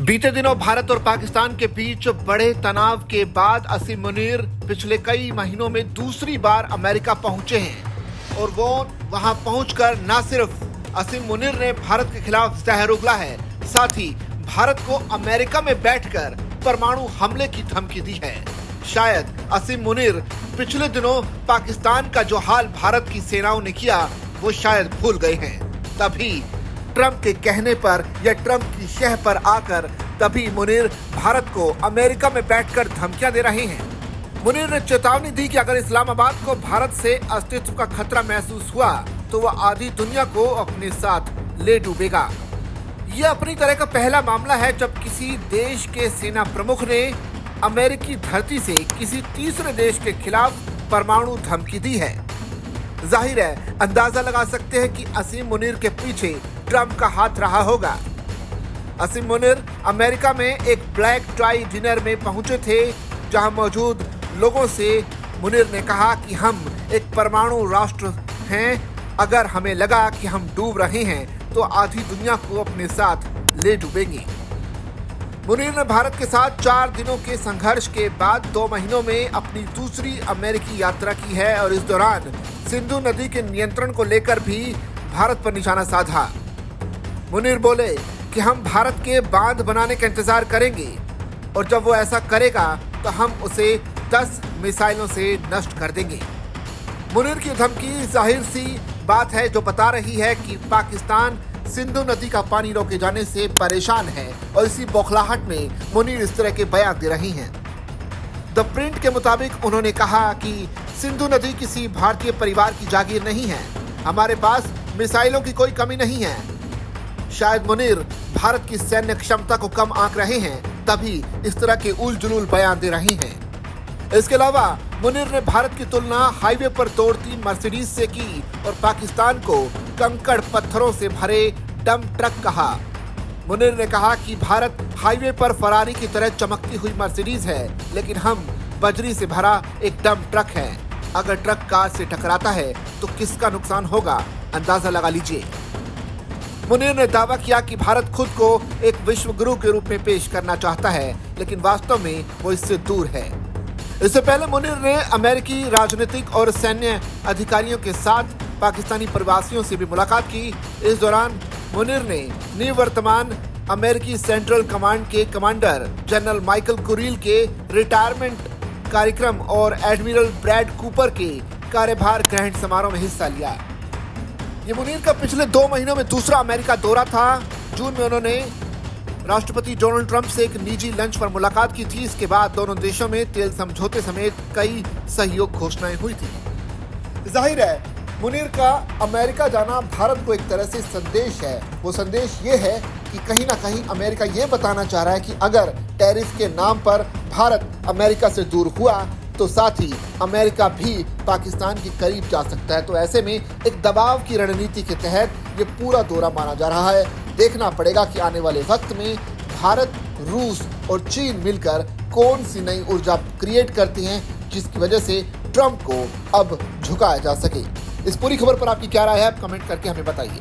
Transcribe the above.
बीते दिनों भारत और पाकिस्तान के बीच बड़े तनाव के बाद असीम मुनीर पिछले कई महीनों में दूसरी बार अमेरिका पहुंचे हैं और वो वहां पहुंचकर न सिर्फ असीम मुनीर ने भारत के खिलाफ जहर उगला है, साथ ही भारत को अमेरिका में बैठकर परमाणु हमले की धमकी दी है। शायद असीम मुनीर पिछले दिनों पाकिस्तान का जो हाल भारत की सेनाओं ने किया वो शायद भूल गए हैं। तभी ट्रंप के कहने पर या ट्रंप की शह पर आकर तभी मुनीर भारत को अमेरिका में बैठकर धमकियां दे रहे हैं। मुनीर ने चेतावनी दी कि अगर इस्लामाबाद को भारत से अस्तित्व का खतरा महसूस हुआ तो वह आधी दुनिया को अपने साथ ले डूबेगा। यह अपनी तरह का पहला मामला है जब किसी देश के सेना प्रमुख ने अमेरिकी धरती से किसी तीसरे देश के खिलाफ परमाणु धमकी दी है। जाहिर है अंदाजा लगा सकते हैं कि असीम मुनीर के पीछे ट्रंप का हाथ रहा होगा। असीम मुनीर अमेरिका में एक ब्लैक टाई डिनर में पहुंचे थे, जहां मौजूद लोगों से मुनीर ने कहा कि हम एक परमाणु राष्ट्र हैं, अगर हमें लगा कि हम डूब रहे हैं तो आधी दुनिया को अपने साथ ले डूबेंगे। मुनीर ने भारत के साथ 4 दिनों के संघर्ष के बाद 2 महीनों में अपनी दूसरी अमेरिकी यात्रा की है और इस दौरान सिंधु नदी के नियंत्रण को लेकर भी भारत पर निशाना साधा। मुनीर बोले कि हम भारत के बांध बनाने का इंतजार करेंगे और जब वो ऐसा करेगा तो हम उसे 10 मिसाइलों से नष्ट कर देंगे। मुनीर की धमकी जाहिर सी बात है जो बता रही है कि पाकिस्तान सिंधु नदी का पानी रोके जाने से परेशान है और इसी बौखलाहट में मुनीर इस तरह के बयान दे रही हैं। द प्रिंट के मुताबिक उन्होंने कहा कि सिंधु नदी किसी भारतीय परिवार की जागीर नहीं है, हमारे पास मिसाइलों की कोई कमी नहीं है। शायद मुनीर भारत की सैन्य क्षमता को कम आंक रहे हैं, तभी इस तरह के उलझुल बयान दे रहे हैं। इसके अलावा मुनीर ने भारत की तुलना हाईवे पर दौड़ती मर्सिडीज से की और पाकिस्तान को कंकड़ पत्थरों से भरे डंप ट्रक कहा। मुनीर ने कहा कि भारत हाईवे पर फरारी की तरह चमकती हुई मर्सिडीज है, लेकिन हम बजरी से भरा एक डंप ट्रक है। अगर ट्रक कार से टकराता है तो किसका नुकसान होगा, अंदाजा लगा लीजिए। मुनीर ने दावा किया कि भारत खुद को एक विश्व गुरु के रूप में पेश करना चाहता है, लेकिन वास्तव में वो इससे दूर है। इससे पहले मुनीर ने अमेरिकी राजनीतिक और सैन्य अधिकारियों के साथ पाकिस्तानी प्रवासियों से भी मुलाकात की। इस दौरान मुनीर ने निवर्तमान अमेरिकी सेंट्रल कमांड के कमांडर जनरल माइकल कुरील के रिटायरमेंट कार्यक्रम और एडमिरल ब्रैड कूपर के कार्यभार ग्रहण समारोह में हिस्सा लिया। ये मुनीर का पिछले 2 महीनों में दूसरा अमेरिका दौरा था। जून में उन्होंने राष्ट्रपति डोनाल्ड ट्रंप से एक निजी लंच पर मुलाकात की थी। इसके बाद दोनों देशों में तेल समझौते समेत कई सहयोग घोषणाएं हुई थी। जाहिर है मुनीर का अमेरिका जाना भारत को एक तरह से संदेश है। वो संदेश ये है कि कहीं ना कहीं अमेरिका ये बताना चाह रहा है कि अगर टैरिफ के नाम पर भारत अमेरिका से दूर हुआ तो साथ ही अमेरिका भी पाकिस्तान के करीब जा सकता है। तो ऐसे में एक दबाव की रणनीति के तहत ये पूरा दौरा माना जा रहा है। देखना पड़ेगा कि आने वाले वक्त में भारत, रूस और चीन मिलकर कौन सी नई ऊर्जा क्रिएट करती हैं जिसकी वजह से ट्रंप को अब झुकाया जा सके। इस पूरी खबर पर आपकी क्या राय है, आप कमेंट करके हमें बताइए।